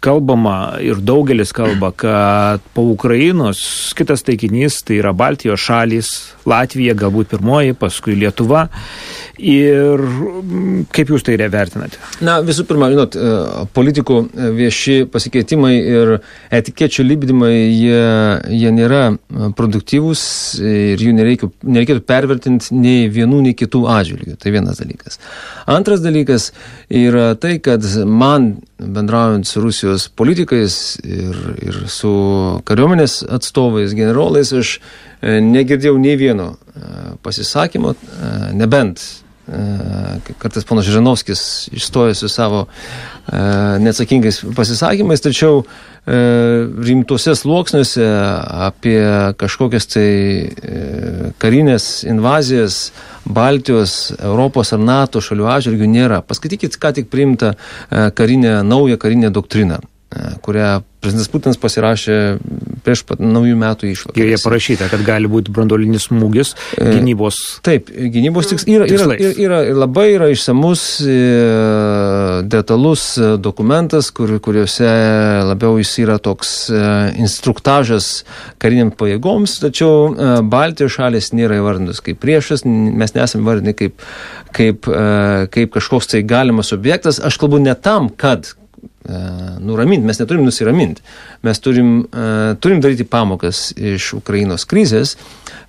kalbama ir daugelis kalba, kad po Ukrainos kitas taikinys tai yra Baltijos šalys, Latvija galbūt pirmoji, paskui Lietuva. Ir kaip jūs tai vertinate? Na, visų pirma, politikų vieši pasikeitimai ir etikečių lipdymai, jie nėra produktyvūs ir jų nereikėtų pervertinti nei vienų, nei kitų atžvilgių. Tai vienas dalykas. Antras dalykas yra tai, kad man, bendraujant su Rusijos politikais ir su kariuomenės atstovais, generolais, aš negirdėjau nei vieno pasisakymo, nebent kartais ponas Žirinovskis išstoja su savo neatsakingais pasisakymais, tačiau rimtuose sluoksniuose apie kažkokias tai karinės invazijas Baltijos, Europos ar NATO šalių atžvilgių nėra. Paskaitykit, ką tik priimta naują karinę doktriną, kurią prezidentas Putinas pasirašė prieš naujų metų išvakarėse. Joje parašyta, kad gali būti branduolinis smūgis gynybos. Taip, gynybos yra labai išsamus, detalus dokumentas, kuriuose labiau jis yra toks instruktažas kariniam pajėgoms, tačiau Baltijos šalės nėra įvardintos kaip priešas, mes nesame įvardinti kaip kažkoks tai galimas objektas. Aš kalbu ne tam, kad nuraminti, mes neturim nusiraminti. Mes turim daryti pamokas iš Ukrainos krizės,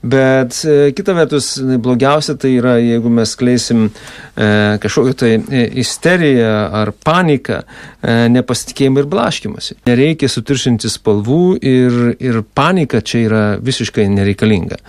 bet kita vertus blogiausia tai yra, jeigu mes skleisim kažkokią tai isteriją ar paniką, nepasitikėjimą ir blaškymąsi. Nereikia sutiršinti spalvų ir panika čia yra visiškai nereikalinga.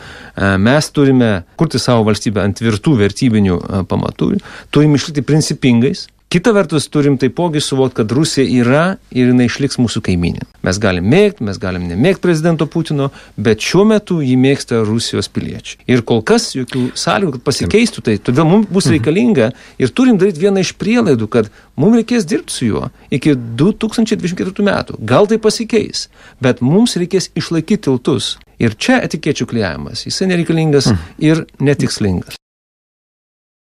Mes turime kurti savo valstybę ant tvirtų vertybinių pamatų, turim išlikti principingais. Kita vertus, turim taipogi suvokti, kad Rusija yra ir jinai išliks mūsų kaimynė. Mes galim mėgti, mes galim nemėgti prezidento Putino, bet šiuo metu jį mėgsta Rusijos piliečiai. Ir kol kas jokių sąlygų, kad pasikeistų tai, todėl mums bus reikalinga ir turim daryti vieną iš prielaidų, kad mums reikės dirbti su juo iki 2024 metų. Gal tai pasikeis, bet mums reikės išlaikyti tiltus. Ir čia etikečių klijavimas, jisai nereikalingas ir netikslingas.